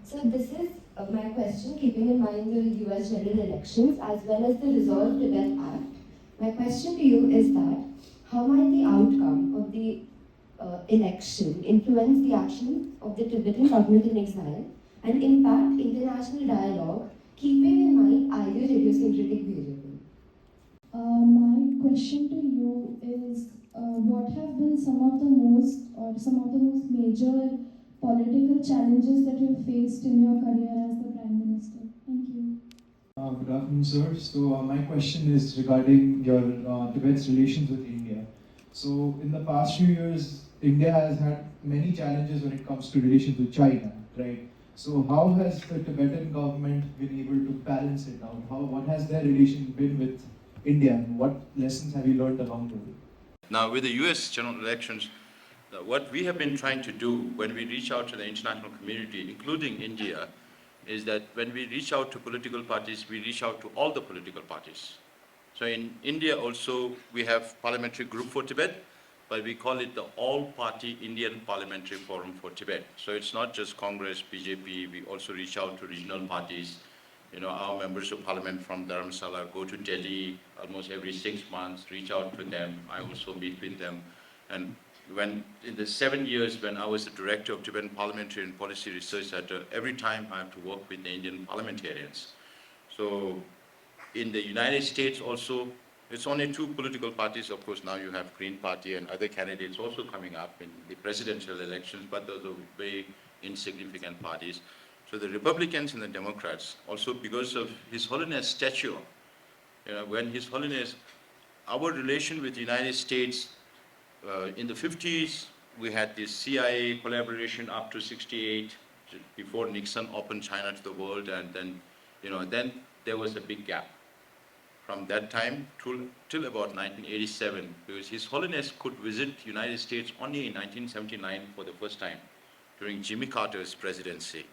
So this is my question, keeping in mind the US general elections as well as the Resolve Tibet Act. My question to you is that how might the outcome of the election influence the actions of the Tibetan government in exile and impact international dialogue, keeping in mind either idiosyncratic variable? My question to you is what have been some of the most major political challenges that you faced in your career as the Prime Minister? Thank you. Good afternoon, sir. So my question is regarding your Tibet's relations with India. So in the past few years, India has had many challenges when it comes to relations with China, right? So how has the Tibetan government been able to balance it out? What has their relation been with India, and what lessons have you learned along the way? Now, with the US general elections, what we have been trying to do when we reach out to the international community, including India, is that when we reach out to political parties, we reach out to all the political parties. So in India also, we have Parliamentary Group for Tibet, but we call it the All-Party Indian Parliamentary Forum for Tibet. So it's not just Congress, BJP, we also reach out to regional parties. You know, our members of parliament from Dharamsala go to Delhi almost every 6 months, reach out to them. I also meet with them. And when in the 7 years when I was the director of Tibetan Parliamentary and Policy Research Center, every time I have to work with the Indian parliamentarians. So in the United States also, it's only two political parties. Of course, now you have Green Party and other candidates also coming up in the presidential elections, but those are very insignificant parties. So the Republicans and the Democrats, also because of His Holiness stature, you know, when His Holiness, our relation with the United States, in the 50s, we had this CIA collaboration up to 68, before Nixon opened China to the world, and then, you know, then there was a big gap. From that time till about 1987, because His Holiness could visit United States only in 1979 for the first time, during Jimmy Carter's presidency.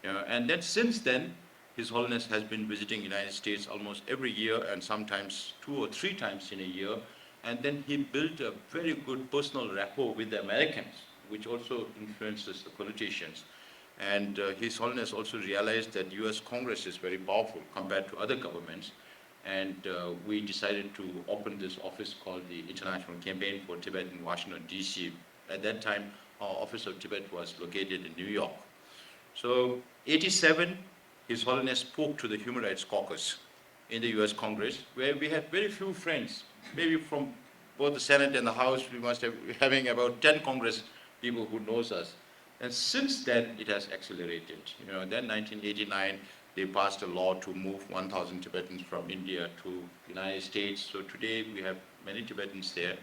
And then since then, His Holiness has been visiting United States almost every year, and sometimes 2 or 3 times in a year. And then he built a very good personal rapport with the Americans, which also influences the politicians. And His Holiness also realized that US Congress is very powerful compared to other governments. And we decided to open this office called the International Campaign for Tibet in Washington, D.C. At that time, our Office of Tibet was located in New York. So, 87, His Holiness spoke to the Human Rights Caucus in the US Congress, where we had very few friends. Maybe from both the Senate and the House, we must have having about 10 Congress people who knows us. And since then, it has accelerated. You know, then 1989, they passed a law to move 1,000 Tibetans from India to the United States. So today, we have many Tibetans there.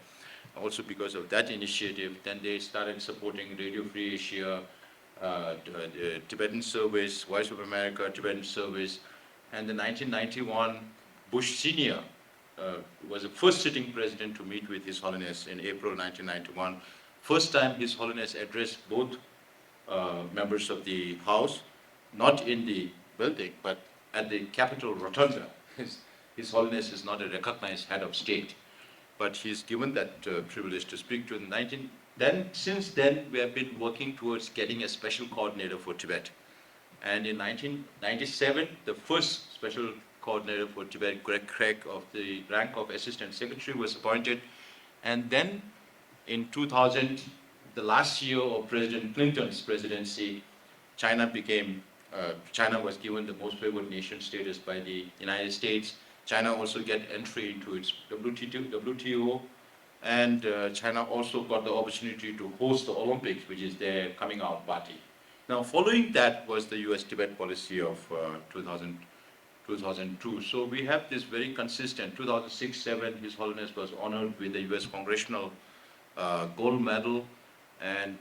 Also because of that initiative, then they started supporting Radio Free Asia, the Tibetan Service, Voice of America, Tibetan Service, and the 1991 Bush Senior was the first sitting president to meet with His Holiness in April 1991. First time His Holiness addressed both members of the House, not in the building, but at the Capitol Rotunda. His Holiness is not a recognized head of state, but he's given that privilege to speak to the since then, we have been working towards getting a special coordinator for Tibet. And in 1997, the first special coordinator for Tibet, Greg Craig, of the rank of Assistant Secretary, was appointed. And then in 2000, the last year of President Clinton's presidency, China was given the most favored nation status by the United States. China also get entry into its WTO. And China also got the opportunity to host the Olympics, which is their coming out party. Now, following that was the US-Tibet policy of 2002. So we have this very consistent, 2006-07, His Holiness was honored with the US Congressional Gold Medal. And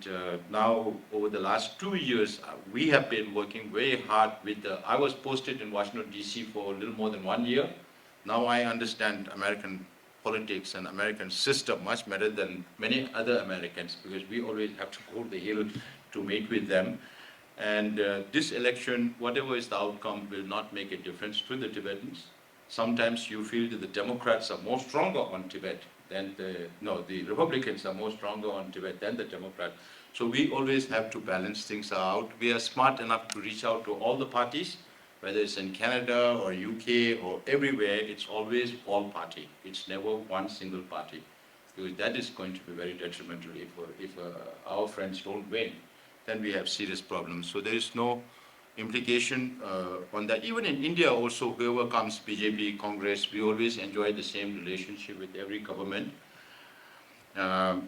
now, over the last 2 years, we have been working very hard with I was posted in Washington, D.C. for a little more than 1 year. Now I understand American politics and American system much better than many other Americans, because we always have to go to the hill to meet with them. And this election, whatever is the outcome, will not make a difference to the Tibetans. Sometimes you feel that the Democrats are more stronger on Tibet than the Republicans are more stronger on Tibet than the Democrats. So we always have to balance things out. We are smart enough to reach out to all the parties, whether it's in Canada or UK or everywhere, it's always all party. It's never one single party. Because that is going to be very detrimental if our friends don't win, then we have serious problems. So there is no implication on that. Even in India also, whoever comes, BJP, Congress, we always enjoy the same relationship with every government. Now,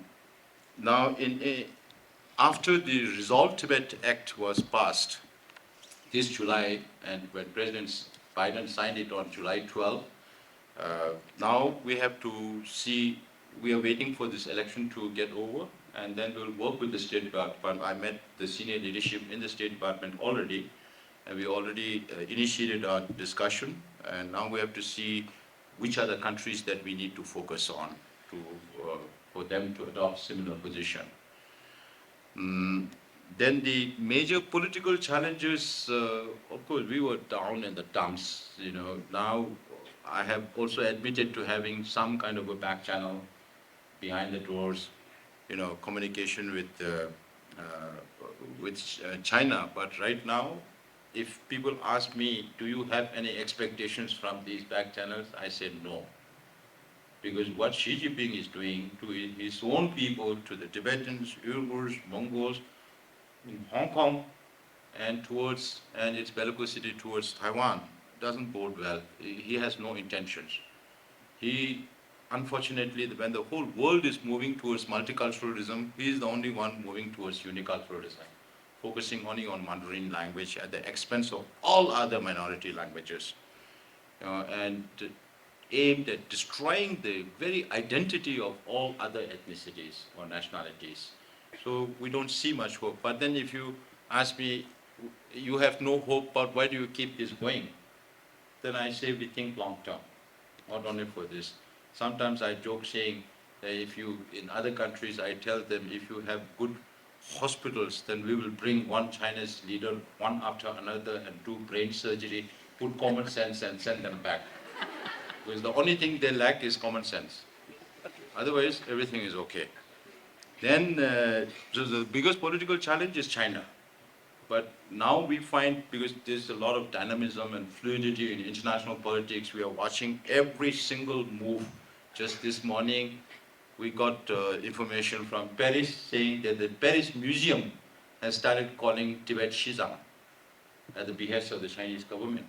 after the Resolve Tibet Act was passed this July, and when President Biden signed it on July 12th, now we have to see, we are waiting for this election to get over, and then we'll work with the State Department. I met the senior leadership in the State Department already, and we already initiated our discussion, and now we have to see which are the countries that we need to focus on for them to adopt similar position. Then the major political challenges, of course, we were down in the dumps, Now I have also admitted to having some kind of a back channel behind the doors, communication with China. But right now, if people ask me, do you have any expectations from these back channels? I say no. Because what Xi Jinping is doing to his own people, to the Tibetans, Uyghurs, Mongols, in Hong Kong, and its bellicosity towards Taiwan, doesn't bode well. He has no intentions. He, unfortunately, when the whole world is moving towards multiculturalism, he is the only one moving towards uniculturalism, focusing only on Mandarin language at the expense of all other minority languages, and aimed at destroying the very identity of all other ethnicities or nationalities. So we don't see much hope. But then if you ask me, you have no hope, but why do you keep this going? Then I say we think long term, not only for this. Sometimes I joke saying that in other countries, I tell them, if you have good hospitals, then we will bring one Chinese leader, one after another, and do brain surgery, put common sense and send them back. Because the only thing they lack is common sense. Otherwise, everything is okay. Then the biggest political challenge is China. But now we find, because there's a lot of dynamism and fluidity in international politics, we are watching every single move. Just this morning, we got information from Paris saying that the Paris Museum has started calling Tibet Xizang at the behest of the Chinese government.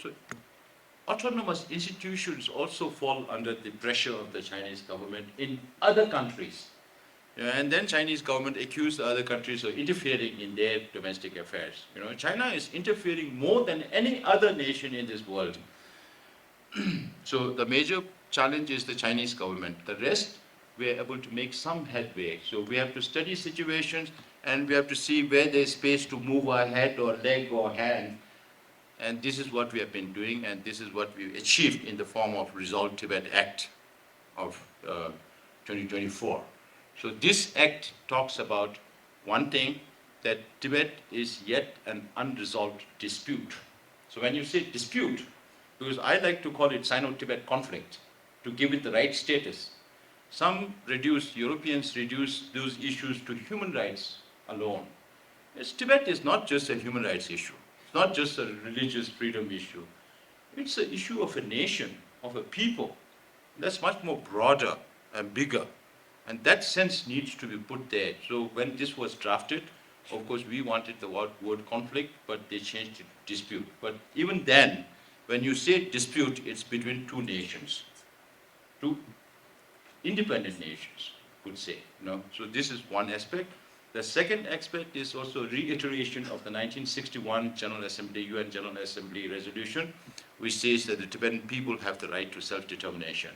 So autonomous institutions also fall under the pressure of the Chinese government in other countries. And then Chinese government accused the other countries of interfering in their domestic affairs. China is interfering more than any other nation in this world. So the major challenge is the Chinese government. The rest, we are able to make some headway. So we have to study situations, and we have to see where there's space to move our head or leg or hand. And this is what we have been doing, and this is what we've achieved in the form of Resolve Tibet Act of 2024. So this act talks about one thing, that Tibet is yet an unresolved dispute. So when you say dispute, because I like to call it Sino-Tibet conflict, to give it the right status. Some Europeans reduce those issues to human rights alone. Tibet is not just a human rights issue. It's not just a religious freedom issue. It's an issue of a nation, of a people. That's much more broader and bigger. And that sense needs to be put there. So when this was drafted, of course, we wanted the word conflict, but they changed it to dispute. But even then, when you say dispute, it's between two nations, two independent nations, could say. So this is one aspect. The second aspect is also reiteration of the 1961 General Assembly, UN General Assembly resolution, which says that the Tibetan people have the right to self-determination.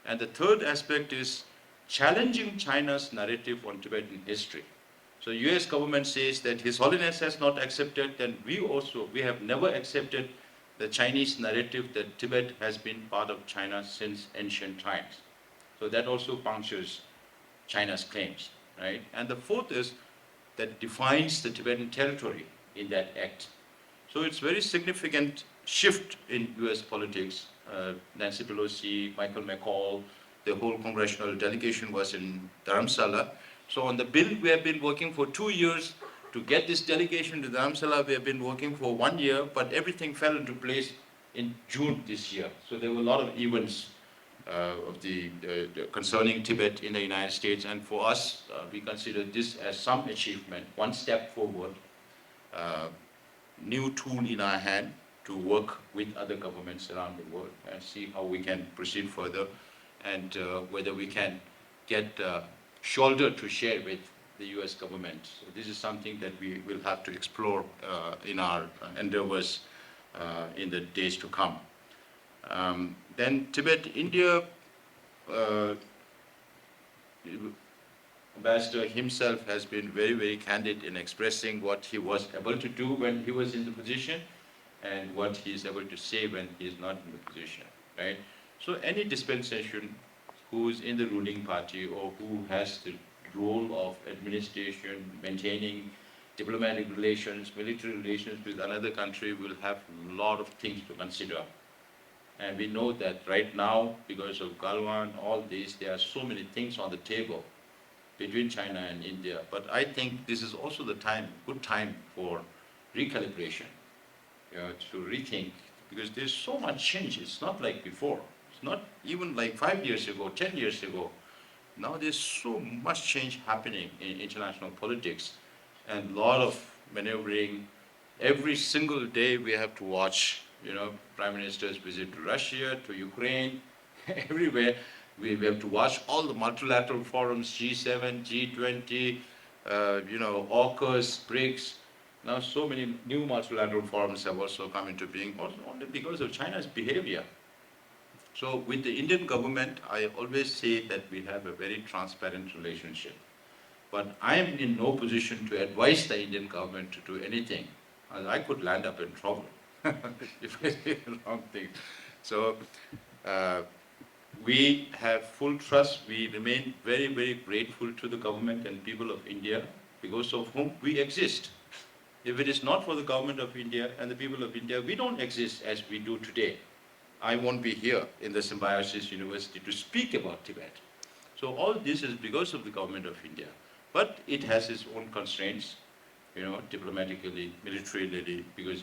And the third aspect is challenging China's narrative on Tibetan history. So US government says that His Holiness has not accepted, then we have never accepted the Chinese narrative that Tibet has been part of China since ancient times. So that also punctures China's claims, right? And the fourth is that defines the Tibetan territory in that act. So it's very significant shift in US politics. Nancy Pelosi, Michael McCall, the whole congressional delegation was in Dharamsala So on the bill, we have been working for 2 years. To get this delegation to Dharamsala, we have been working for 1 year, but everything fell into place in June this year. So there were a lot of events of concerning Tibet in the United States, and for us, we consider this as some achievement, one step forward, new tool in our hand to work with other governments around the world and see how we can proceed further, and whether we can get shoulder to share with the US government. So this is something that we will have to explore in our endeavors in the days to come. Then Tibet, India, Ambassador himself has been very, very candid in expressing what he was able to do when he was in the position and what he is able to say when he is not in the position, right? So any dispensation who is in the ruling party or who has the role of administration, maintaining diplomatic relations, military relations with another country will have a lot of things to consider. And we know that right now, because of Galwan, all this, there are so many things on the table between China and India. But I think this is also the time, good time for recalibration, to rethink, because there's so much change. It's not like before. It's not even like 5 years ago, 10 years ago. Now there's so much change happening in international politics and a lot of maneuvering. Every single day we have to watch, prime ministers visit to Russia, to Ukraine, everywhere. We have to watch all the multilateral forums, G7, G20, AUKUS, BRICS. Now so many new multilateral forums have also come into being, only because of China's behavior. So with the Indian government, I always say that we have a very transparent relationship. But I am in no position to advise the Indian government to do anything. I could land up in trouble if I say the wrong thing. So we have full trust. We remain very, very grateful to the government and people of India, because of whom we exist. If it is not for the government of India and the people of India, we don't exist as we do today. I won't be here in the Symbiosis University to speak about Tibet. So all this is because of the government of India. But it has its own constraints, diplomatically, militarily, because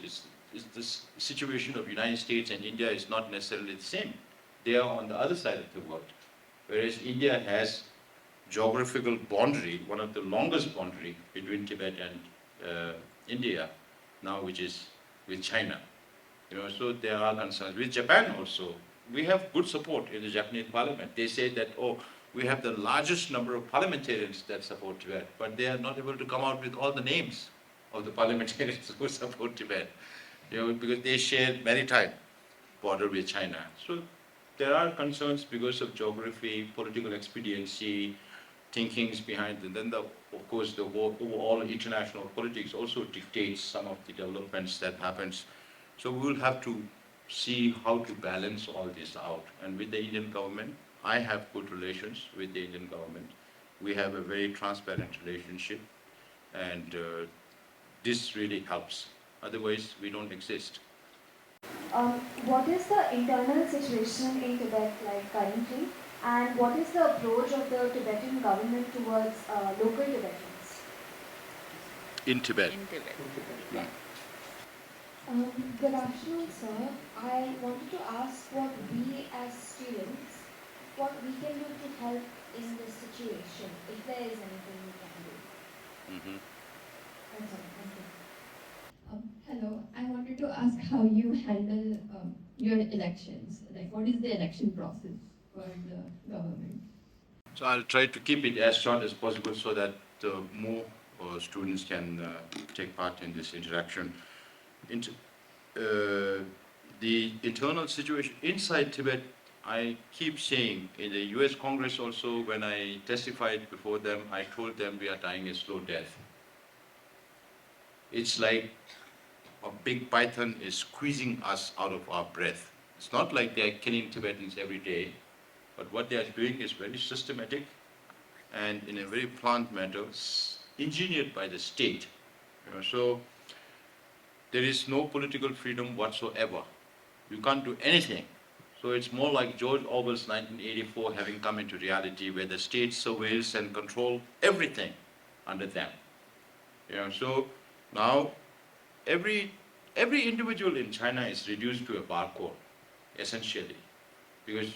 the situation of United States and India is not necessarily the same. They are on the other side of the world. Whereas India has geographical boundary, one of the longest boundary between Tibet and India, now which is with China. So there are concerns. With Japan also, we have good support in the Japanese parliament. They say that, we have the largest number of parliamentarians that support Tibet, but they are not able to come out with all the names of the parliamentarians who support Tibet, because they share maritime border with China. So there are concerns because of geography, political expediency, thinkings behind it. Then, of course, the overall international politics also dictates some of the developments that happens. So we will have to see how to balance all this out. And with the Indian government, I have good relations with the Indian government. We have a very transparent relationship, and this really helps. Otherwise, we don't exist. What is the internal situation in Tibet like currently, and what is the approach of the Tibetan government towards local Tibetans? In Tibet. Yeah. Good afternoon, sir. I wanted to ask what we as students, what we can do to help in this situation, if there is anything we can do. Mm-hmm. That's all. Thank you. Hello, I wanted to ask how you handle your elections. Like, what is the election process for the government? So I'll try to keep it as short as possible so that more students can take part in this interaction. The internal situation inside Tibet, I keep saying, in the US Congress also, when I testified before them, I told them we are dying a slow death. It's like a big python is squeezing us out of our breath. It's not like they are killing Tibetans every day, but what they are doing is very systematic and in a very planned manner, engineered by the state. So there is no political freedom whatsoever. You can't do anything. So it's more like George Orwell's 1984 having come into reality, where the state surveils and control everything under them. So now every individual in China is reduced to a barcode, essentially, because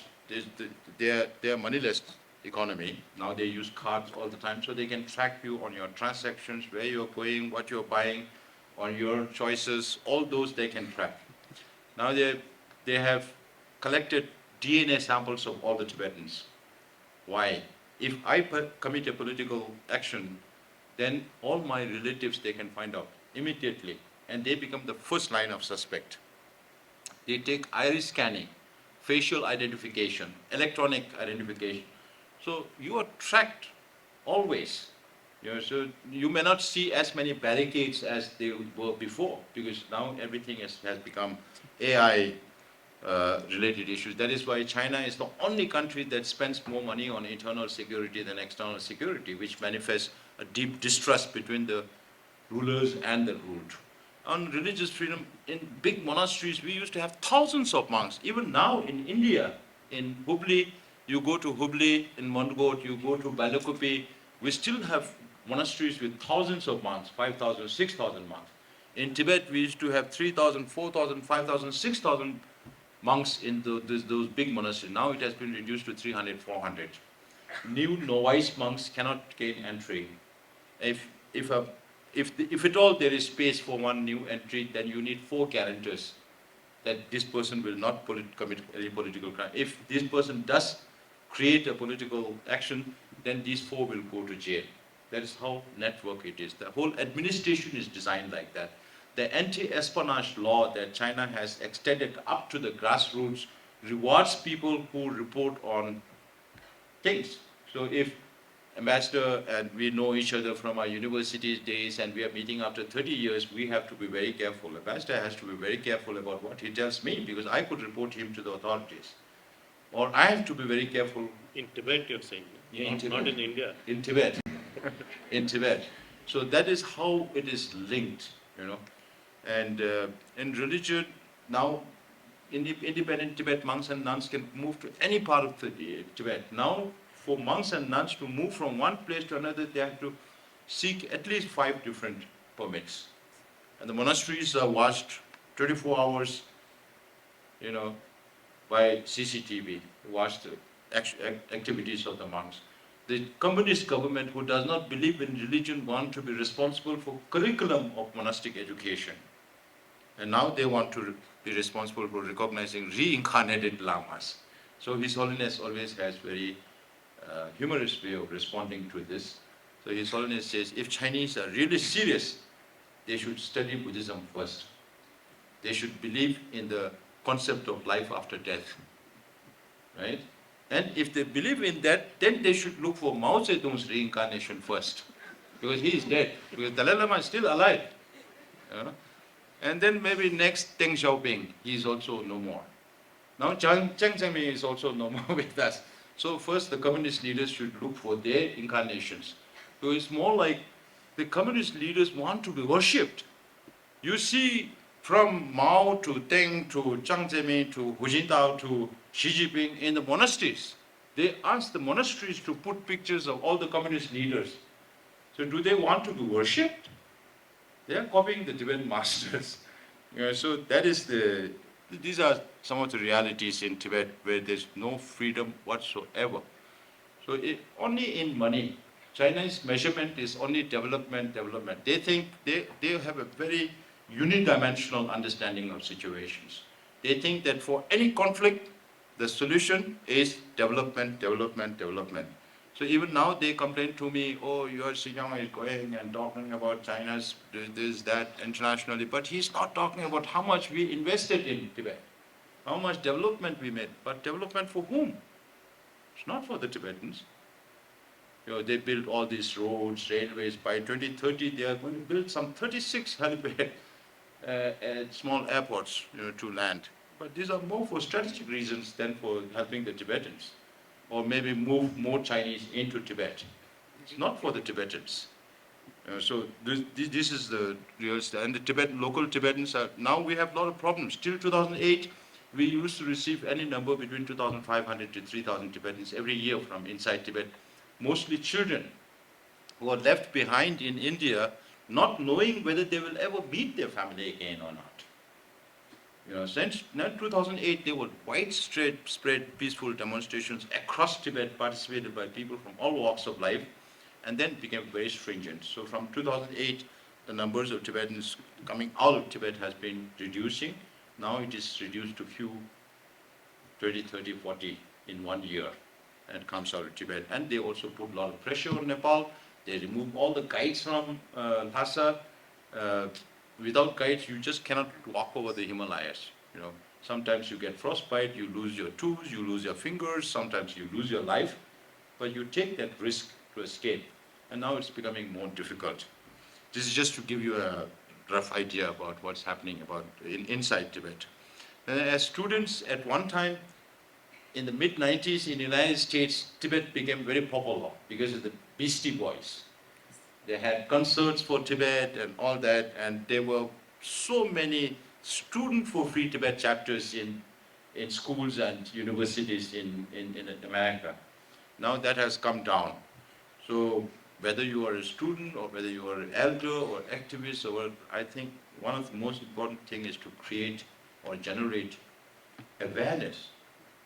they're moneyless economy. Now they use cards all the time, so they can track you on your transactions, where you're going, what you're buying, on your choices, all those they can track. Now they have collected DNA samples of all the Tibetans. Why? If I commit a political action, then all my relatives they can find out immediately, and they become the first line of suspect. They take iris scanning, facial identification, electronic identification. So you are tracked always. So you may not see as many barricades as they were before, because now everything has become AI related issues. That is why China is the only country that spends more money on internal security than external security, which manifests a deep distrust between the rulers and the ruled. On religious freedom, in big monasteries, we used to have thousands of monks. Even now in India, in Hubli, you go to Hubli, in Mondgot, you go to Balakopi, we still have monasteries with thousands of monks, 5,000, 6,000 monks. In Tibet, we used to have 3,000, 4,000, 5,000, 6,000 monks in those big monasteries. Now it has been reduced to 300, 400. New novice monks cannot gain entry. If at all there is space for one new entry, then you need 4 guarantors that this person will not commit any political crime. If this person does create a political action, then these 4 will go to jail. That is how network it is. The whole administration is designed like that. The anti-espionage law that China has extended up to the grassroots rewards people who report on things. So if ambassador and we know each other from our university days and we are meeting after 30 years, we have to be very careful. Ambassador has to be very careful about what he tells me, because I could report him to the authorities. Or I have to be very careful. In Tibet, you're saying? Yeah, not in India. In Tibet. In Tibet. So that is how it is linked, And in religion, now independent Tibet monks and nuns can move to any part of Tibet. Now, for monks and nuns to move from one place to another, they have to seek at least 5 different permits. And the monasteries are watched 24 hours, by CCTV, watch the activities of the monks. The communist government, who does not believe in religion, want to be responsible for curriculum of monastic education. And now they want to be responsible for recognizing reincarnated lamas. So His Holiness always has very humorous way of responding to this. So His Holiness says, if Chinese are really serious, they should study Buddhism first. They should believe in the concept of life after death, right? And if they believe in that, then they should look for Mao Zedong's reincarnation first, because he is dead, because Dalai Lama is still alive. And then maybe next Deng Xiaoping, he is also no more. Now Jiang Zemin is also no more with us. So first the communist leaders should look for their incarnations. So it's more like the communist leaders want to be worshipped. You see, from Mao to Deng to Jiang Zemin to Hu Jintao to Xi Jinping in the monasteries, they ask the monasteries to put pictures of all the communist leaders. So do they want to be worshipped? They are copying the Tibetan masters. So that is these are some of the realities in Tibet where there's no freedom whatsoever. So only in money. China's measurement is only development. They think they have a very unidimensional understanding of situations. They think that for any conflict, the solution is development. So even now they complain to me, oh, your Sikyong is going and talking about China's this, that internationally, but he's not talking about how much we invested in Tibet, how much development we made, but development for whom? It's not for the Tibetans. They built all these roads, railways. By 2030, they are going to build some 36 helipad at small airports, to land. But these are more for strategic reasons than for helping the Tibetans, or maybe move more Chinese into Tibet. It's not for the Tibetans. So this is the real, and the local Tibetans are, now we have a lot of problems. Till 2008, we used to receive any number between 2,500 to 3,000 Tibetans every year from inside Tibet, mostly children who are left behind in India, not knowing whether they will ever meet their family again or not. Since 2008, there were widespread peaceful demonstrations across Tibet participated by people from all walks of life, and then became very stringent. So from 2008, the numbers of Tibetans coming out of Tibet has been reducing. Now it is reduced to few, 20, 30, 40 in 1 year, and comes out of Tibet. And they also put a lot of pressure on Nepal. They remove all the guides from Lhasa. Without guides, you just cannot walk over the Himalayas. Sometimes you get frostbite, you lose your toes, you lose your fingers, sometimes you lose your life, but you take that risk to escape. And now it's becoming more difficult. This is just to give you a rough idea about what's happening inside Tibet. And as students, at one time, in the mid-90s in the United States, Tibet became very popular because of the Beastie Boys. They had concerts for Tibet and all that, and there were so many student-for-free Tibet chapters in schools and universities in America. Now that has come down. So whether you are a student or whether you are an elder or activist, I think one of the most important things is to create or generate awareness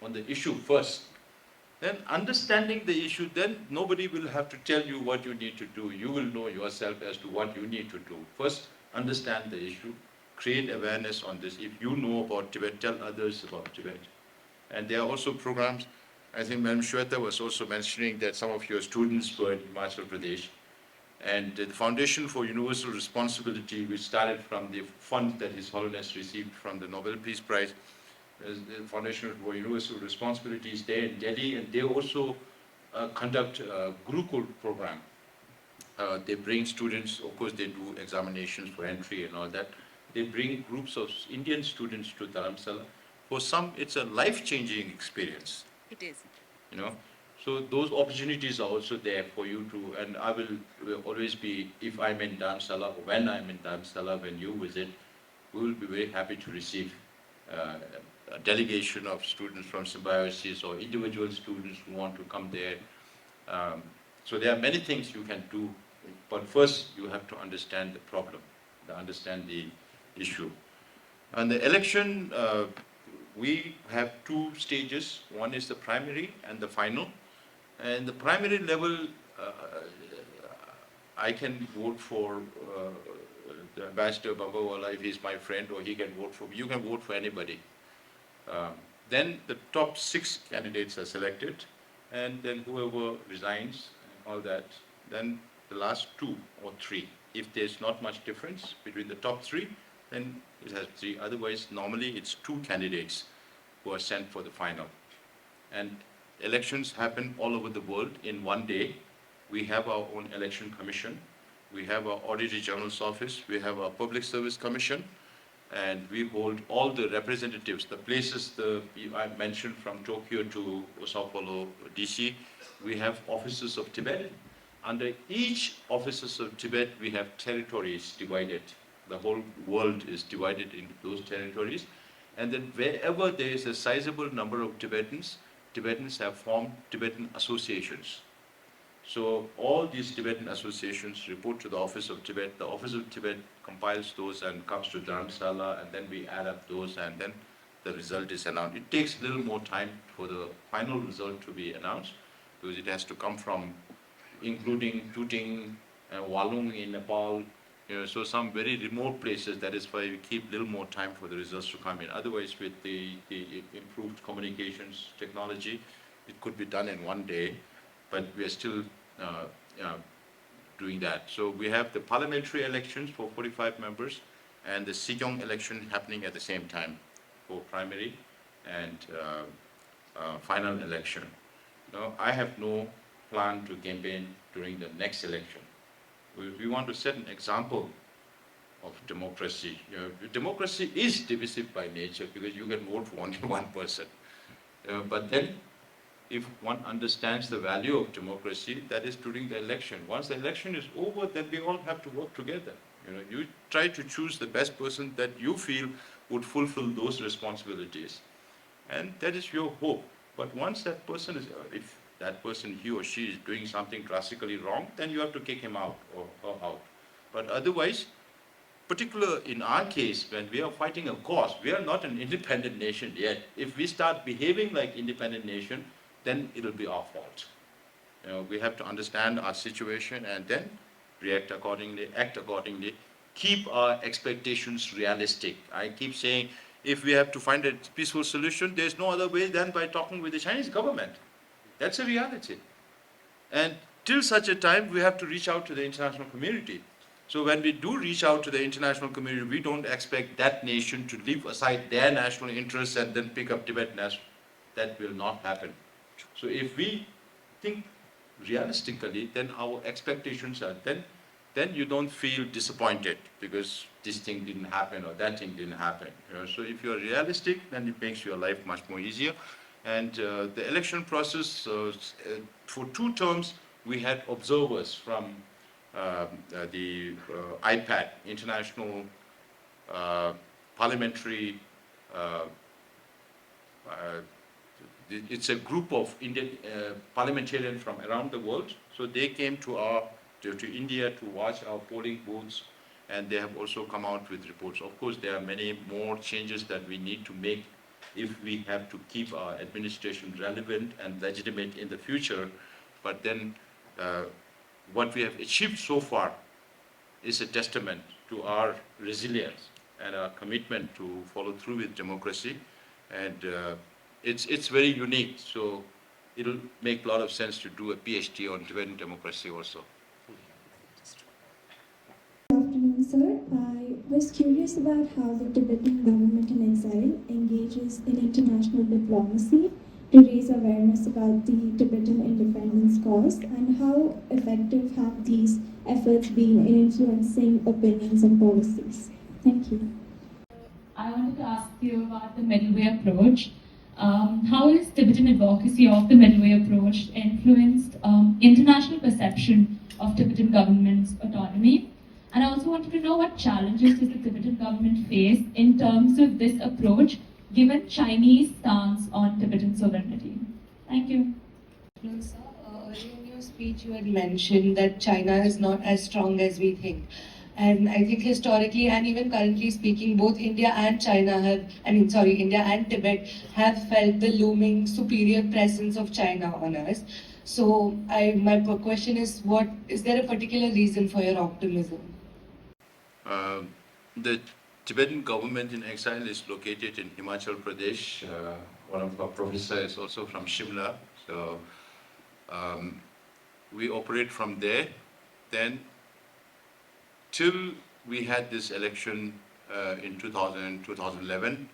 on the issue first. Then understanding the issue, then nobody will have to tell you what you need to do. You will know yourself as to what you need to do. First, understand the issue, create awareness on this. If you know about Tibet, tell others about Tibet. And there are also programs. I think Madam Shweta was also mentioning that some of your students were in Himachal Pradesh. And the Foundation for Universal Responsibility, which started from the fund that His Holiness received from the Nobel Peace Prize, the Foundation for Universal Responsibility is there in Delhi, and they also conduct a Gurukul program. They bring students, of course they do examinations for entry and all that. They bring groups of Indian students to Dharamsala. For some, it's a life-changing experience. It is. So those opportunities are also there for you to, and I will always be, if I'm in Dharamsala, or when I'm in Dharamsala, when you visit, we will be very happy to receive a delegation of students from Symbiosis or individual students who want to come there. So there are many things you can do, but first you have to understand the problem, understand the issue. And the election, we have two stages. One is the primary and the final. And the primary level, I can vote for the Ambassador Bambawala if he's my friend, or he can vote for me. You can vote for anybody. Then the top 6 candidates are selected, and then whoever resigns and all that, then the last 2 or 3. If there's not much difference between the top 3, then it has 3. Otherwise, normally it's 2 candidates who are sent for the final. And elections happen all over the world in one day. We have our own election commission. We have our Auditor General's office. We have our Public Service Commission. And we hold all the representatives, the places I mentioned from Tokyo to Sao Paulo, DC. We have officers of Tibet. Under each officers of Tibet, we have territories divided. The whole world is divided into those territories. And then wherever there is a sizable number of Tibetans, Tibetans have formed Tibetan associations. So all these Tibetan associations report to the Office of Tibet. The Office of Tibet compiles those and comes to Dharamsala, and then we add up those, and then the result is announced. It takes a little more time for the final result to be announced, because it has to come from, including Tuting and Walung in Nepal, so some very remote places. That is why we keep a little more time for the results to come in. Otherwise, with the improved communications technology, it could be done in one day, but we are still doing that. So we have the parliamentary elections for 45 members, and the Sikyong election happening at the same time for primary and final election. Now, I have no plan to campaign during the next election. We want to set an example of democracy. Democracy is divisive by nature, because you can vote for only one person. But then, if one understands the value of democracy, that is during the election. Once the election is over, then we all have to work together. You try to choose the best person that you feel would fulfill those responsibilities. And that is your hope. But once that person is, if that person, he or she is doing something drastically wrong, then you have to kick him out or her out. But otherwise, particular in our case, when we are fighting a cause, we are not an independent nation yet. If we start behaving like independent nation, then it'll be our fault. You know, we have to understand our situation and then react accordingly, act accordingly, keep our expectations realistic. I keep saying, if we have to find a peaceful solution, there's no other way than by talking with the Chinese government. That's a reality. And till such a time, we have to reach out to the international community. So when we do reach out to the international community, we don't expect that nation to leave aside their national interests and then pick up Tibet national. That will not happen. So if we think realistically, then our expectations are, then you don't feel disappointed because this thing didn't happen or that thing didn't happen. You know? So if you're realistic, then it makes your life much more easier. And the election process, for 2 terms, we had observers from the IPAD, International Parliamentary, it's a group of Indian parliamentarians from around the world. So they came to India to watch our polling booths, and they have also come out with reports. Of course, there are many more changes that we need to make if we have to keep our administration relevant and legitimate in the future. But then what we have achieved so far is a testament to our resilience and our commitment to follow through with democracy. And it's very unique. So it'll make a lot of sense to do a PhD on Tibetan democracy also. Good afternoon, sir. I was curious about how the Tibetan government in exile engages in international diplomacy to raise awareness about the Tibetan independence cause, and how effective have these efforts been in influencing opinions and policies. Thank you. I wanted to ask you about the middle way approach. How is Tibetan advocacy of the middle way approach influenced international perception of Tibetan government's autonomy? And I also wanted to know what challenges does the Tibetan government face in terms of this approach, given Chinese stance on Tibetan sovereignty? Thank you. Sir, earlier in your speech you had mentioned that China is not as strong as we think. And I think historically and even currently speaking, both India and India and Tibet have felt the looming superior presence of China on us. So my question is, is there a particular reason for your optimism? The Tibetan government in exile is located in Himachal Pradesh. One of our professors is also from Shimla. So we operate from there. Then till we had this election in 2011,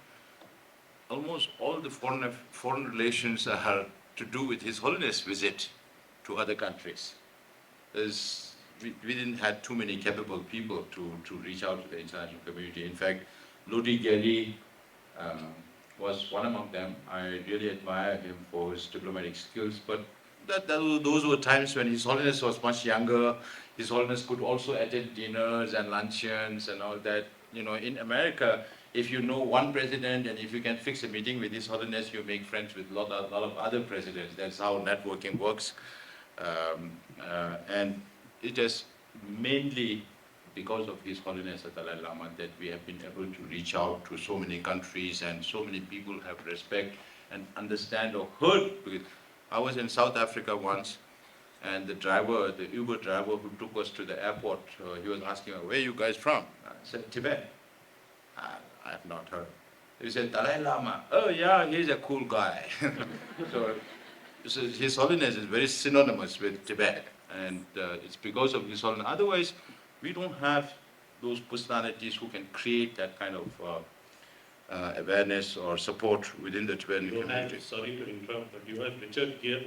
almost all the foreign relations are to do with His Holiness visit to other countries. We didn't have too many capable people to reach out to the international community. In fact, Lodi Gyali was one among them. I really admire him for his diplomatic skills, but those were times when His Holiness was much younger. His Holiness could also attend dinners and luncheons and all that. You know, in America, if you know one president and if you can fix a meeting with His Holiness, you make friends with a lot of other presidents. That's how networking works. And it is mainly because of His Holiness the Dalai Lama that we have been able to reach out to so many countries, and so many people have respect and understand or heard. Because I was in South Africa once, and the Uber driver who took us to the airport, he was asking, where are you guys from? I said, Tibet. I have not heard. He said, Dalai Lama. Oh yeah, he's a cool guy. So His Holiness is very synonymous with Tibet. And it's because of His Holiness. Otherwise, we don't have those personalities who can create that kind of awareness or support within the Tibetan community. Sorry to interrupt, but you have Richard here,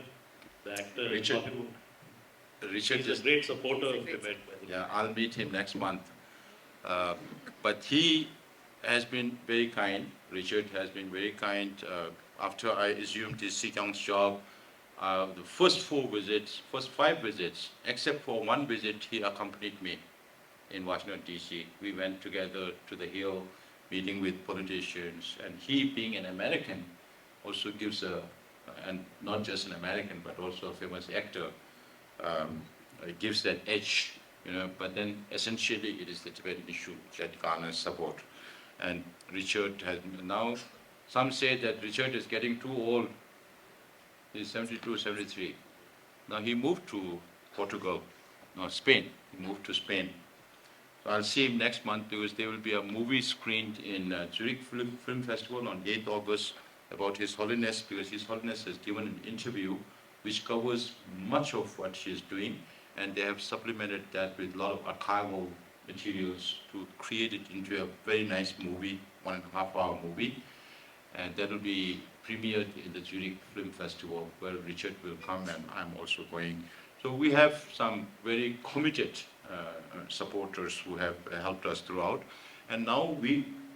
the actor. Richard He's a great supporter of Tibet. Yeah, I'll meet him next month. But he has been very kind. Richard has been very kind. After I assumed his Sikyong's job, the first 5 visits, except for one visit, he accompanied me in Washington, D.C. We went together to the Hill, meeting with politicians, and he, being an American, also gives and not just an American, but also a famous actor, gives that edge, but then essentially it is the Tibetan issue that garners support. And Richard has, now some say that Richard is getting too old. He's 72, 73. Now he moved to Portugal, no, Spain. He moved to Spain. So I'll see him next month because there will be a movie screened in Zurich Film Festival on 8th August about His Holiness, because His Holiness has given an interview which covers much of what she is doing, and they have supplemented that with a lot of archival materials to create it into a very nice movie, 1.5 hour movie, and that will be premiered in the Zurich Film Festival where Richard will come and I'm also going. So we have some very committed supporters who have helped us throughout, and now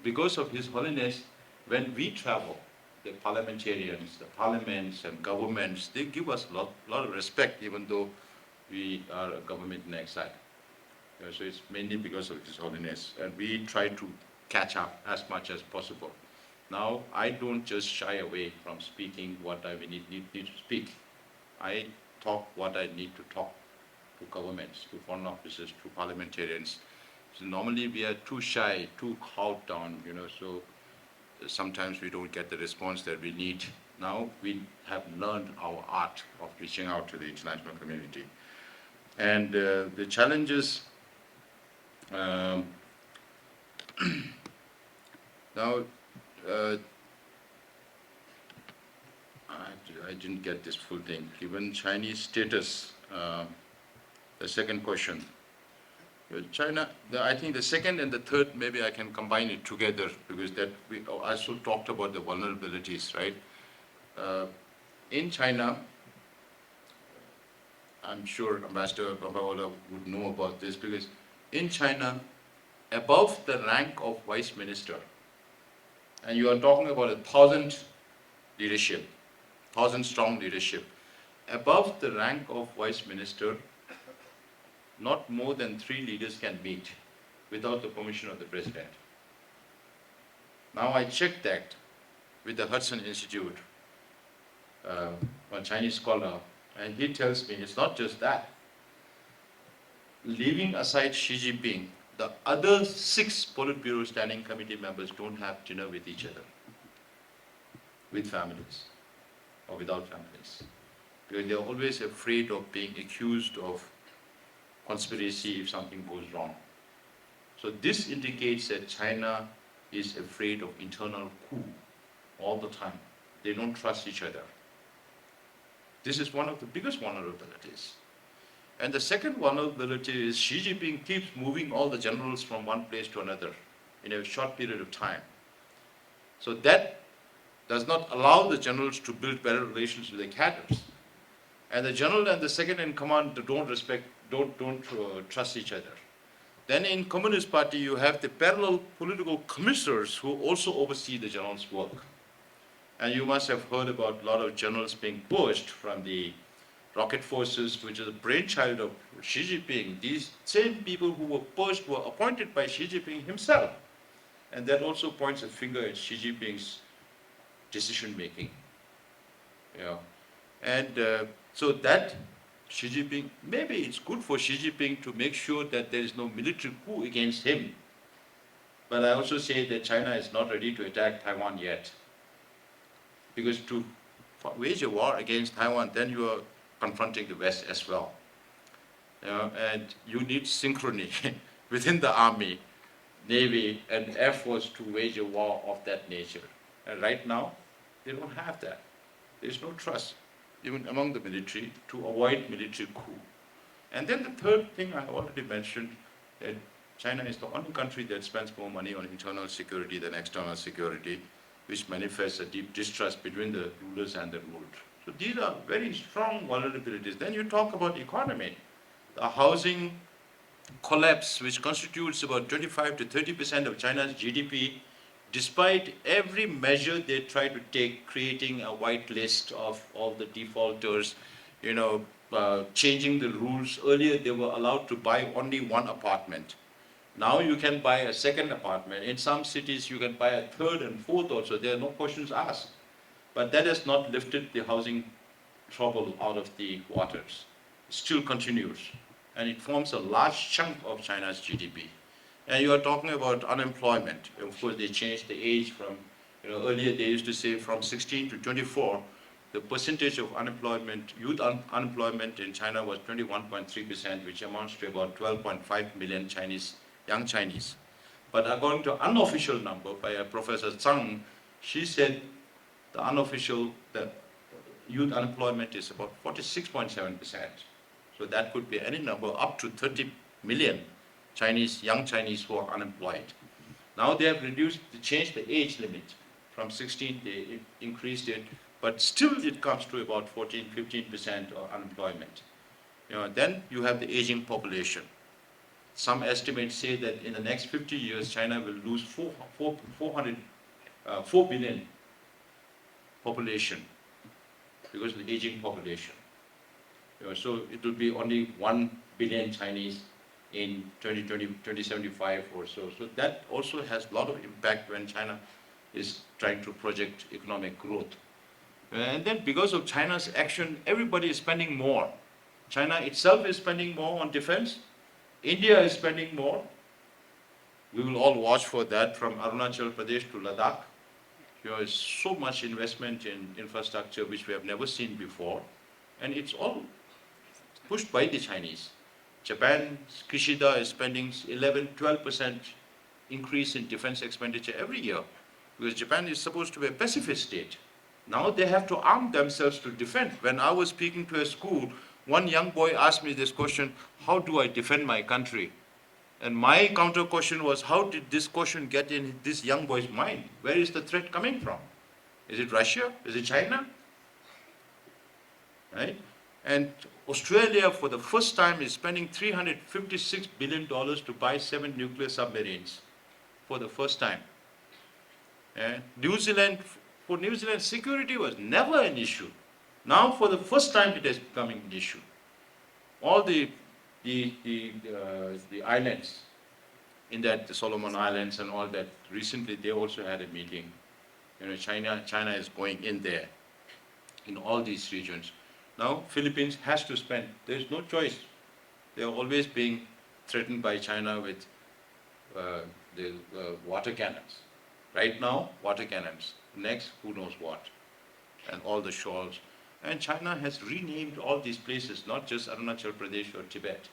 because of His Holiness, when we travel, the parliamentarians, the parliaments and governments, they give us a lot of respect, even though we are a government in exile. So it's mainly because of His Holiness, and we try to catch up as much as possible. Now, I don't just shy away from speaking what I need to speak. I talk what I need to talk to governments, to foreign officers, to parliamentarians. So normally we are too shy, too cowed down, so sometimes we don't get the response that we need. Now we have learned our art of reaching out to the international community. And the challenges, now, I didn't get this full thing. Given Chinese status, the second question. China, I think the second and the third, maybe I can combine it together because that we also talked about the vulnerabilities, right? In China, I'm sure Ambassador Babaola would know about this because in China, above the rank of vice minister, and you are talking about 1,000 leadership, 1,000 strong leadership, above the rank of vice minister, not more than 3 leaders can meet without the permission of the president. Now I checked that with the Hudson Institute, a Chinese scholar, and he tells me it's not just that. Leaving aside Xi Jinping, the other 6 Politburo Standing Committee members don't have dinner with each other, with families or without families. Because they're always afraid of being accused of conspiracy if something goes wrong. So this indicates that China is afraid of internal coup all the time. They don't trust each other. This is one of the biggest vulnerabilities. And the second vulnerability is Xi Jinping keeps moving all the generals from one place to another in a short period of time. So that does not allow the generals to build better relations with the cadres. And the general and the second in command don't trust each other. Then in Communist Party, you have the parallel political commissioners who also oversee the generals' work. And you must have heard about a lot of generals being poached from the rocket forces, which is the brainchild of Xi Jinping. These same people who were poached were appointed by Xi Jinping himself. And that also points a finger at Xi Jinping's decision-making. And so that Xi Jinping, maybe it's good for Xi Jinping to make sure that there is no military coup against him. But I also say that China is not ready to attack Taiwan yet. Because to wage a war against Taiwan, then you are confronting the West as well. And you need synchrony within the army, navy, and air force to wage a war of that nature. And right now, they don't have that. There's no trust, even among the military, to avoid military coup. And then the third thing I already mentioned, that China is the only country that spends more money on internal security than external security, which manifests a deep distrust between the rulers and the ruled. So these are very strong vulnerabilities. Then you talk about economy. The housing collapse, which constitutes about 25 to 30% of China's GDP, despite every measure they try to take, creating a white list of all the defaulters, changing the rules. Earlier they were allowed to buy only one apartment. Now you can buy a second apartment. In some cities you can buy a third and fourth also. There are no questions asked. But that has not lifted the housing trouble out of the waters. It still continues, and it forms a large chunk of China's GDP. And you are talking about unemployment. Of course, they changed the age from, earlier they used to say from 16 to 24, the percentage of unemployment, unemployment in China was 21.3%, which amounts to about 12.5 million young Chinese. But according to unofficial number by a Professor Tsang, she said the youth unemployment is about 46.7%. So that could be any number up to 30 million young Chinese who are unemployed. Now they have changed the age limit. From 16, they increased it, but still it comes to about 15% of unemployment. Then you have the aging population. Some estimates say that in the next 50 years, China will lose 4 billion population because of the aging population. So it will be only 1 billion Chinese in 2075 or so. So that also has a lot of impact when China is trying to project economic growth. And then because of China's action, everybody is spending more. China itself is spending more on defense. India is spending more. We will all watch for that from Arunachal Pradesh to Ladakh. There is so much investment in infrastructure which we have never seen before. And it's all pushed by the Chinese. Japan, Kishida is spending 12% increase in defense expenditure every year, because Japan is supposed to be a pacifist state. Now they have to arm themselves to defend. When I was speaking to a school, one young boy asked me this question, how do I defend my country? And my counter question was, how did this question get in this young boy's mind? Where is the threat coming from? Is it Russia? Is it China? Right? And Australia, for the first time, is spending $356 billion to buy 7 nuclear submarines. For the first time. And for New Zealand, security was never an issue. Now, for the first time, it is becoming an issue. All the islands, in that the Solomon Islands and all that, recently they also had a meeting. China is going in there, in all these regions. Now, Philippines has to spend. There is no choice. They are always being threatened by China with the water cannons. Right now, water cannons. Next, who knows what. And all the shores. And China has renamed all these places, not just Arunachal Pradesh or Tibet.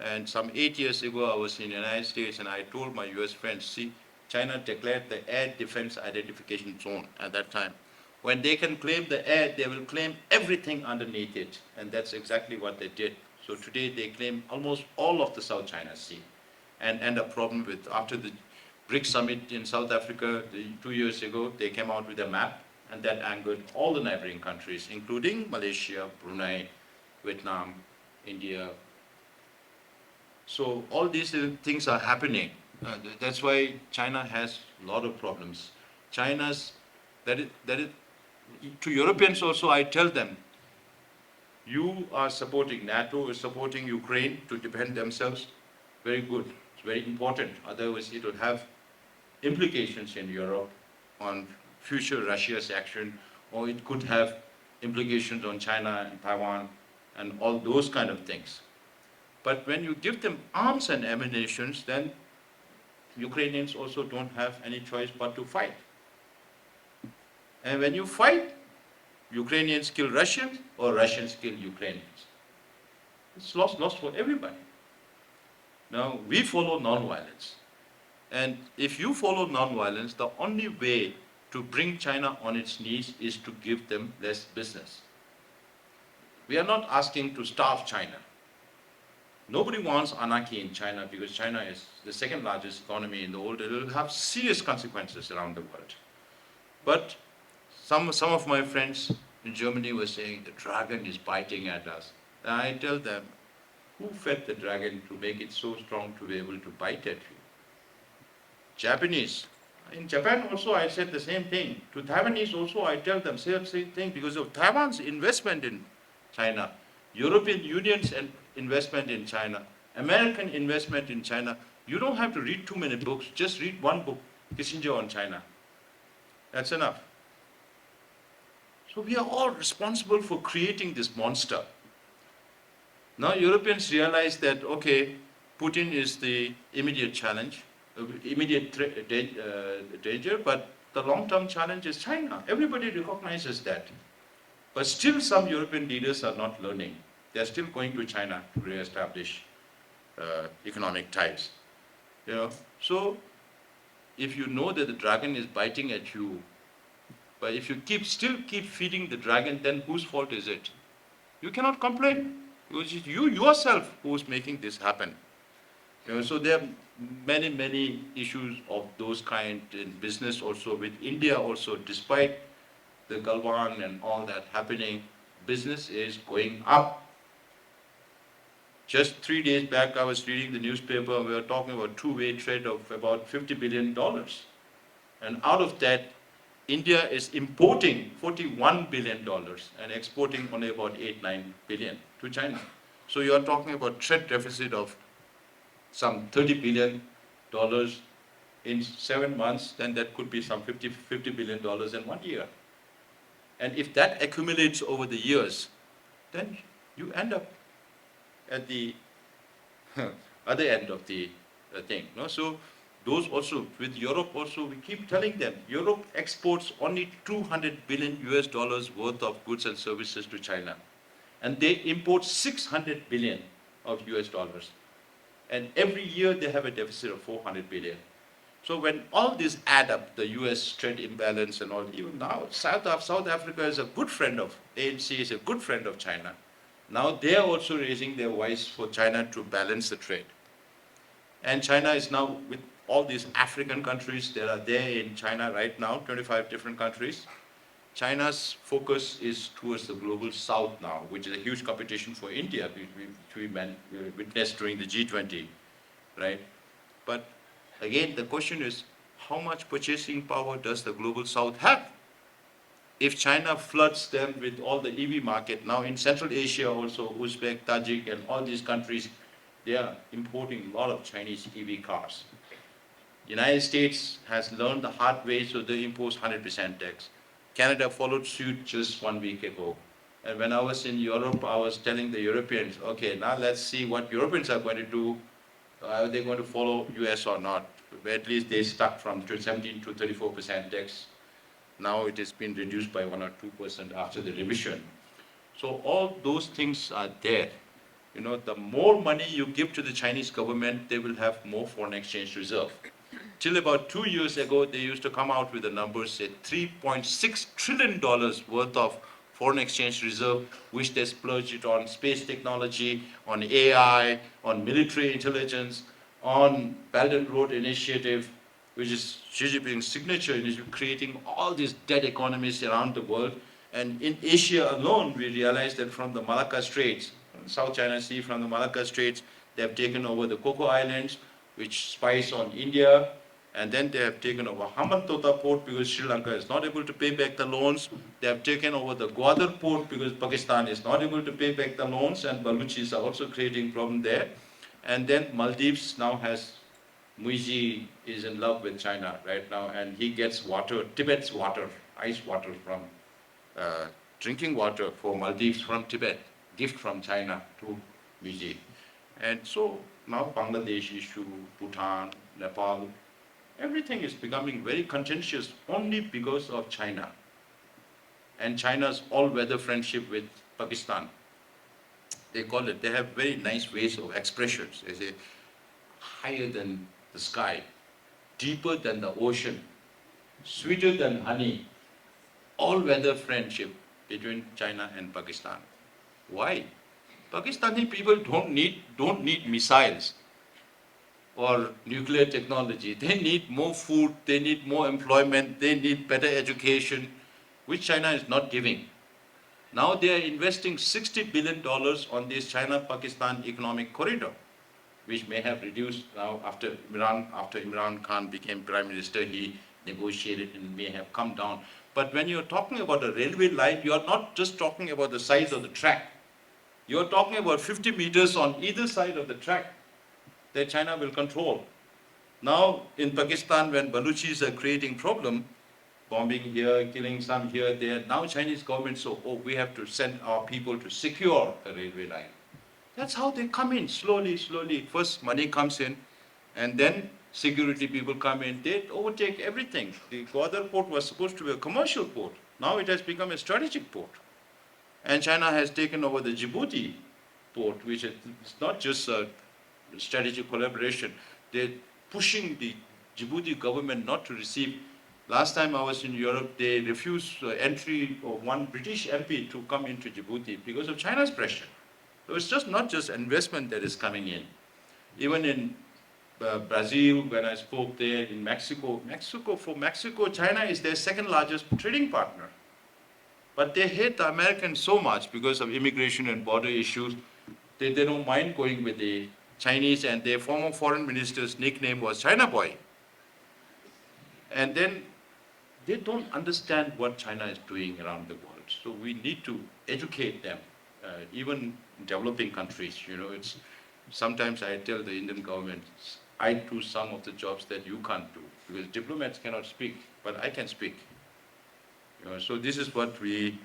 And some 8 years ago, I was in the United States and I told my US friends, see, China declared the Air Defense Identification Zone at that time. When they can claim the air, they will claim everything underneath it. And that's exactly what they did. So today they claim almost all of the South China Sea. And a problem with, after the BRICS summit in South Africa 2 years ago, they came out with a map, and that angered all the neighboring countries, including Malaysia, Brunei, Vietnam, India. So all these things are happening. That's why China has a lot of problems. To Europeans also, I tell them, you are supporting, NATO is supporting Ukraine to defend themselves. Very good, it's very important. Otherwise, it will have implications in Europe on future Russia's action, or it could have implications on China and Taiwan and all those kind of things. But when you give them arms and ammunitions, then Ukrainians also don't have any choice but to fight. And when you fight, Ukrainians kill Russians or Russians kill Ukrainians. It's lost for everybody. Now, we follow non-violence. And if you follow non-violence, the only way to bring China on its knees is to give them less business. We are not asking to starve China. Nobody wants anarchy in China because China is the second largest economy in the world. It will have serious consequences around the world. But some of my friends in Germany were saying the dragon is biting at us. And I tell them, who fed the dragon to make it so strong to be able to bite at you? Japanese. In Japan also I said the same thing. To Taiwanese also I tell them the same thing because of Taiwan's investment in China, European Union's investment in China, American investment in China. You don't have to read too many books, just read one book, Kissinger on China. That's enough. So we are all responsible for creating this monster. Now Europeans realize that, okay, Putin is the immediate challenge, danger, but the long-term challenge is China. Everybody recognizes that. But still some European leaders are not learning. They're still going to China to re-establish economic ties. You know? So if you know that the dragon is biting at you, but if you still keep feeding the dragon, then whose fault is it? You cannot complain. Because it's you yourself who's making this happen. You know, so there are many, many issues of those kind in business also, with India also, despite the Galwan and all that happening, business is going up. Just 3 days back, I was reading the newspaper, and we were talking about two-way trade of about $50 billion. And out of that, India is importing $41 billion and exporting only about 8-9 billion to China. So you are talking about trade deficit of some $30 billion in 7 months, then that could be some $50 billion in 1 year. And if that accumulates over the years, then you end up at the other end of the thing. No? So those also, with Europe also, we keep telling them, Europe exports only $200 billion worth of goods and services to China. And they import 600 billion of US dollars. And every year they have a deficit of 400 billion. So when all these add up, the US trade imbalance and all, even now, South Africa is a good friend of, ANC is a good friend of China. Now they are also raising their voice for China to balance the trade. And China is now, with all these African countries that are there in China right now, 25 different countries, China's focus is towards the global south now, which is a huge competition for India, which we witnessed during the G20, right? But again, the question is, how much purchasing power does the global south have? If China floods them with all the EV market, now in Central Asia also, Uzbek, Tajik, and all these countries, they are importing a lot of Chinese EV cars. United States has learned the hard way, so they impose 100% tax. Canada followed suit just 1 week ago. And when I was in Europe, I was telling the Europeans, okay, now let's see what Europeans are going to do. Are they going to follow US or not? At least they stuck from 17 to 34% tax. Now it has been reduced by 1 or 2% after the revision. So all those things are there. You know, the more money you give to the Chinese government, they will have more foreign exchange reserve. Till about 2 years ago, they used to come out with the numbers, say $3.6 trillion worth of foreign exchange reserve, which they splurged it on space technology, on AI, on military intelligence, on Belt and Road Initiative, which is Xi Jinping's signature in creating all these dead economies around the world. And in Asia alone, we realized that from the Malacca Straits, South China Sea, from the Malacca Straits, they have taken over the Coco Islands, which spies on India, and then they have taken over Hambantota port because Sri Lanka is not able to pay back the loans. They have taken over the Gwadar port because Pakistan is not able to pay back the loans, and Baluchis are also creating problem there. And then Maldives now has, Muiji is in love with China right now, and he gets water, Tibet's water, ice water from, drinking water for Maldives from Tibet, gift from China to Muiji. And so now Bangladesh issue, Bhutan, Nepal, everything is becoming very contentious only because of China and China's all-weather friendship with Pakistan. They call it, they have very nice ways of expressions. They say, higher than the sky, deeper than the ocean, sweeter than honey, all-weather friendship between China and Pakistan. Why? Pakistani people don't need missiles or nuclear technology. They need more food, they need more employment, they need better education, which China is not giving. Now they are investing $60 billion on this China-Pakistan economic corridor, which may have reduced now after Imran Khan became Prime Minister, he negotiated and may have come down. But when you're talking about a railway line, you're not just talking about the size of the track. You're talking about 50 meters on either side of the track that China will control. Now in Pakistan, when Baluchis are creating problem, bombing here, killing some here, there. Now Chinese government, so, oh, we have to send our people to secure the railway line. That's how they come in, slowly, slowly. First money comes in, and then security people come in. They overtake everything. The Gwadar port was supposed to be a commercial port. Now it has become a strategic port. And China has taken over the Djibouti port, which is not just a strategic collaboration. They're pushing the Djibouti government not to receive. Last time I was in Europe, they refused entry of one British MP to come into Djibouti because of China's pressure. So it's just not just investment that is coming in. Even in Brazil, when I spoke there, in Mexico, for Mexico, China is their second largest trading partner. But they hate the Americans so much because of immigration and border issues. They don't mind going with the Chinese, and their former foreign minister's nickname was China Boy. And then they don't understand what China is doing around the world. So we need to educate them, even in developing countries. You know, it's sometimes I tell the Indian government, I do some of the jobs that you can't do, because diplomats cannot speak, but I can speak. You know, so this is what we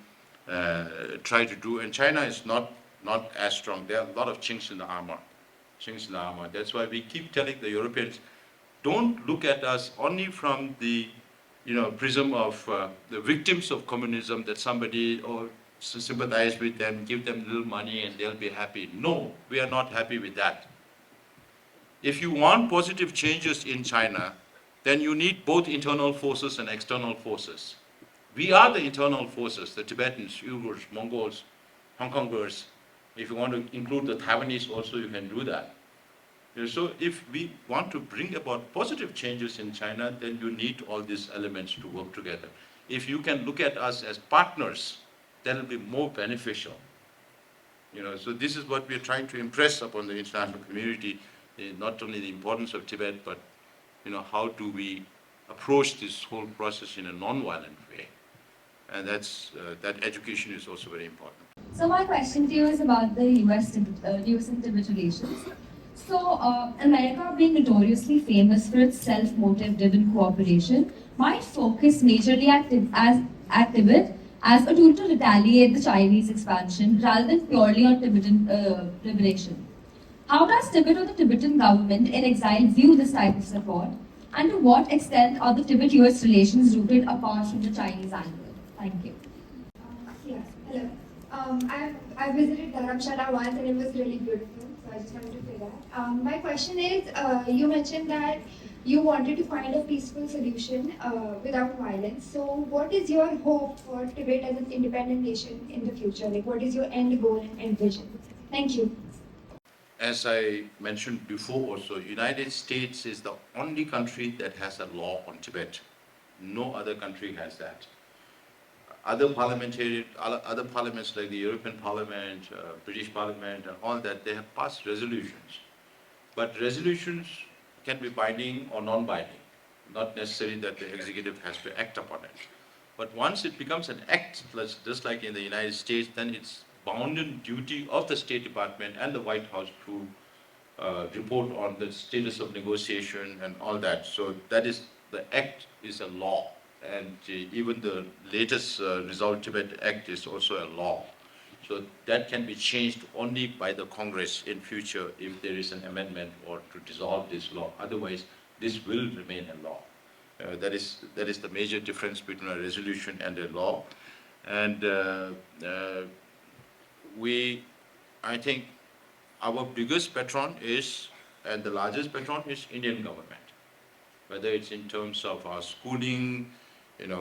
try to do, and China is not as strong. There are a lot of chinks in the armor. That's why we keep telling the Europeans, don't look at us only from the prism of the victims of communism, that somebody or sympathize with them, give them a little money and they'll be happy. No, we are not happy with that. If you want positive changes in China, then you need both internal forces and external forces. We are the internal forces, the Tibetans, Uyghurs, Mongols, Hong Kongers. If you want to include the Taiwanese also, you can do that. So if we want to bring about positive changes in China, then you need all these elements to work together. If you can look at us as partners, that will be more beneficial. So this is what we are trying to impress upon the international community, not only the importance of Tibet, but how do we approach this whole process in a non-violent way. And that education is also very important. So my question to you is about the US and Tibet relations. So America, being notoriously famous for its self-motive driven cooperation, might focus majorly at Tibet as a tool to retaliate the Chinese expansion rather than purely on Tibetan liberation. How does Tibet or the Tibetan government in exile view this type of support? And to what extent are the Tibet-US relations rooted apart from the Chinese angle? Thank you. Yes, hello. I visited Dharamshala once and it was really beautiful, so I just wanted to say that. My question is, you mentioned that you wanted to find a peaceful solution without violence. So what is your hope for Tibet as an independent nation in the future? Like, what is your end goal and end vision? Thank you. As I mentioned before also, United States is the only country that has a law on Tibet. No other country has that. Other parliaments like the European Parliament, British Parliament and all that, they have passed resolutions. But resolutions can be binding or non-binding, not necessarily that the executive has to act upon it. But once it becomes an act, just like in the United States, then it's bounden duty of the State Department and the White House to report on the status of negotiation and all that. So that is, the act is a law. And even the latest Resolve Tibet Act is also a law. So that can be changed only by the Congress in future if there is an amendment or to dissolve this law. Otherwise, this will remain a law. That is the major difference between a resolution and a law. And I think our biggest patron is, and the largest patron is Indian government. Whether it's in terms of our schooling,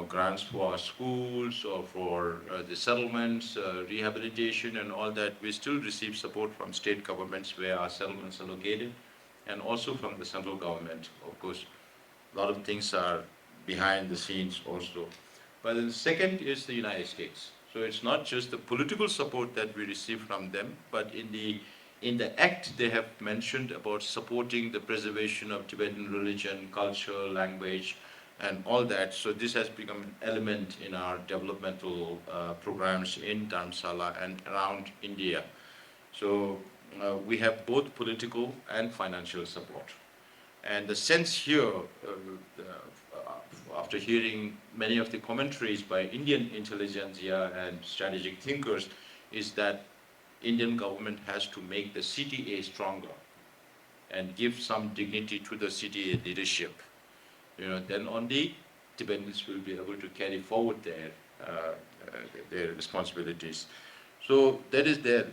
grants for our schools or for the settlements, rehabilitation and all that, we still receive support from state governments where our settlements are located, and also from the central government. Of course, a lot of things are behind the scenes also. But then the second is the United States. So it's not just the political support that we receive from them, but in the act they have mentioned about supporting the preservation of Tibetan religion, culture, language, and all that. So this has become an element in our developmental programs in Dharamsala and around India. So we have both political and financial support. And the sense here after hearing many of the commentaries by Indian intelligentsia and strategic thinkers, is that Indian government has to make the CTA stronger and give some dignity to the CTA leadership. Then only Tibetans will be able to carry forward their responsibilities. So that is there.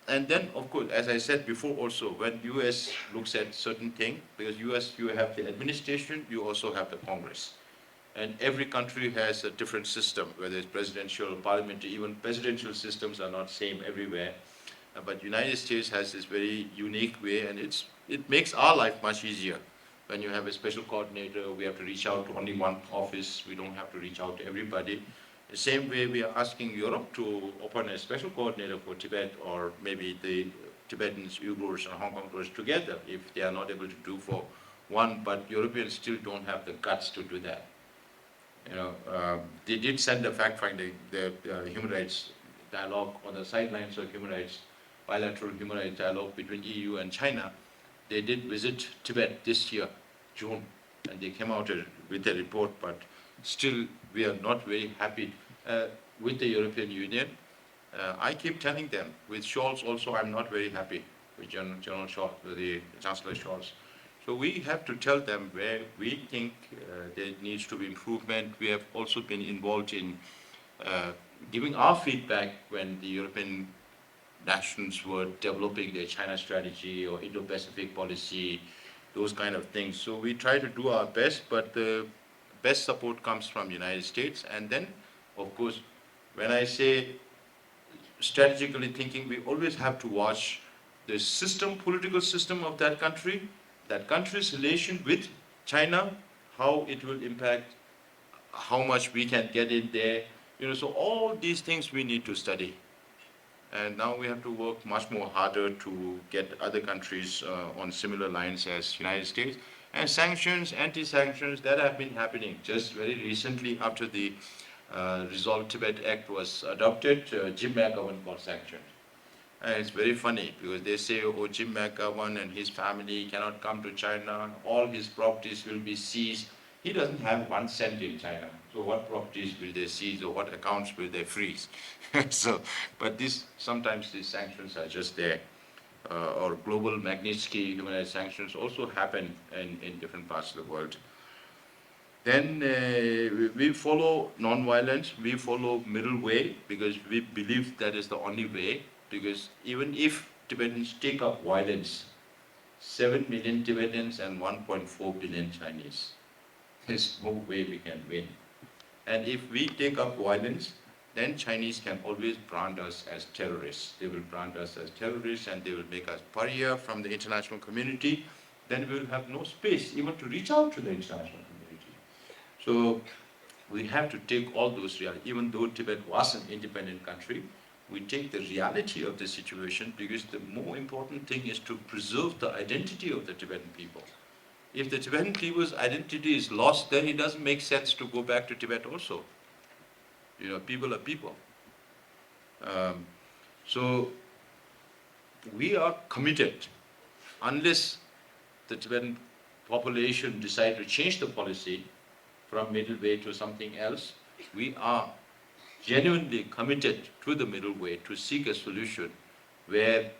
And then, of course, as I said before also, when US looks at certain thing, because US, you have the administration, you also have the Congress. And every country has a different system, whether it's presidential or parliamentary. Even presidential systems are not same everywhere. But United States has this very unique way, and it makes our life much easier. When you have a special coordinator, we have to reach out to only one office. We don't have to reach out to everybody. The same way we are asking Europe to open a special coordinator for Tibet, or maybe the Tibetans, Uyghurs, and Hong Kongers together, if they are not able to do for one, but Europeans still don't have the guts to do that. They did send a fact-finding, the human rights dialogue on the sidelines of human rights, bilateral human rights dialogue between EU and China. They did visit Tibet this year, June, and they came out with a report, but still we are not very happy with the European Union. I keep telling them, with Scholz also, I'm not very happy with General Scholz, with the Chancellor Scholz. So we have to tell them where we think there needs to be improvement. We have also been involved in giving our feedback when the European nations were developing their China strategy or Indo-Pacific policy, those kind of things. So we try to do our best, but the best support comes from the United States. And then, of course, when I say strategically thinking, we always have to watch the system, political system of that country's relation with China, how it will impact, how much we can get in there. So all these things we need to study. And now we have to work much more harder to get other countries on similar lines as United States. And sanctions, anti-sanctions, that have been happening just very recently after the Resolve Tibet Act was adopted. Jim McGovern got sanctioned. And it's very funny because they say, oh, Jim McGovern and his family cannot come to China, all his properties will be seized. He doesn't have 1 cent in China. So what properties will they seize or what accounts will they freeze? But sometimes these sanctions are just there. Or global Magnitsky human rights sanctions also happen in different parts of the world. Then we follow non-violence, we follow middle way because we believe that is the only way. Because even if Tibetans take up violence, 7 million Tibetans and 1.4 billion Chinese, there's no way we can win. And if we take up violence, then Chinese can always brand us as terrorists. They will brand us as terrorists and they will make us pariah from the international community. Then we will have no space even to reach out to the international community. So we have to take all those realities. Even though Tibet was an independent country, we take the reality of the situation because the more important thing is to preserve the identity of the Tibetan people. If the Tibetan people's identity is lost, then it doesn't make sense to go back to Tibet also. People are people. So we are committed, unless the Tibetan population decide to change the policy from middle way to something else, we are genuinely committed to the middle way to seek a solution where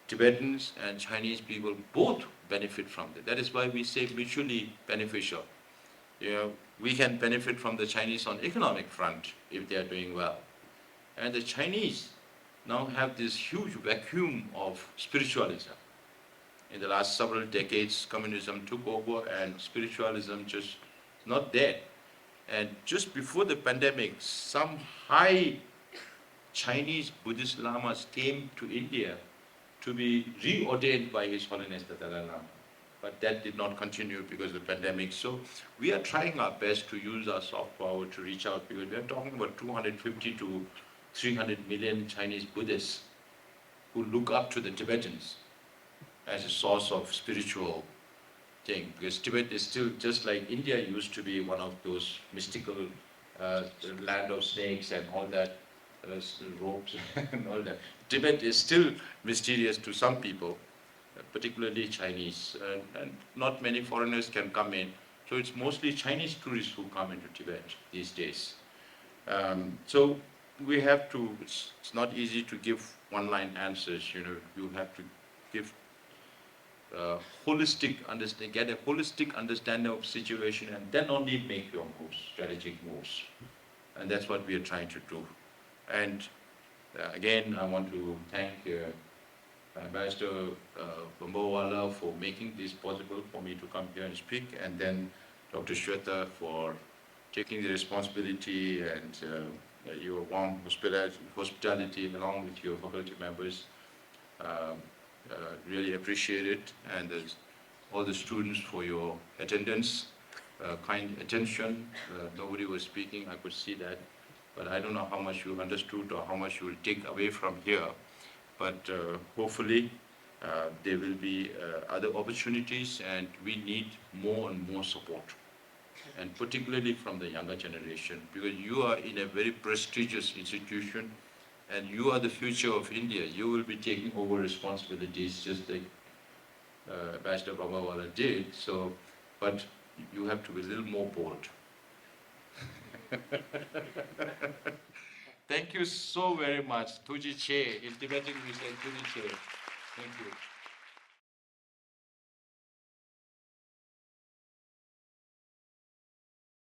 Tibetans and Chinese people both benefit from it. That is why we say mutually beneficial. We can benefit from the Chinese on economic front if they are doing well. And the Chinese now have this huge vacuum of spiritualism. In the last several decades, communism took over and spiritualism just not there. And just before the pandemic, some high Chinese Buddhist lamas came to India to be reordained by His Holiness the Dalai Lama. But that did not continue because of the pandemic. So we are trying our best to use our soft power to reach out, because we are talking about 250 to 300 million Chinese Buddhists who look up to the Tibetans as a source of spiritual thing. Because Tibet is still, just like India used to be one of those mystical land of snakes and all that, ropes and all that. Tibet is still mysterious to some people, particularly Chinese, and not many foreigners can come in. So it's mostly Chinese tourists who come into Tibet these days. So we have to, it's not easy to give one-line answers, you know, you have to give get a holistic understanding of situation and then only make your moves, strategic moves. And that's what we are trying to do. And again, I want to thank Ambassador Bambawala for making this possible for me to come here and speak, and then Dr. Shweta for taking the responsibility and your warm hospitality along with your faculty members. Really appreciate it, and all the students for your attendance, kind attention. Nobody was speaking, I could see that, but I don't know how much you understood or how much you will take away from here. But hopefully there will be other opportunities, and we need more and more support, and particularly from the younger generation, because you are in a very prestigious institution and you are the future of India. You will be taking over responsibilities just like Ambassador Bambawala did. So, but you have to be a little more bold. Thank you so very much. Tuji Che. In Tibetan we say Tuji Che. Thank you.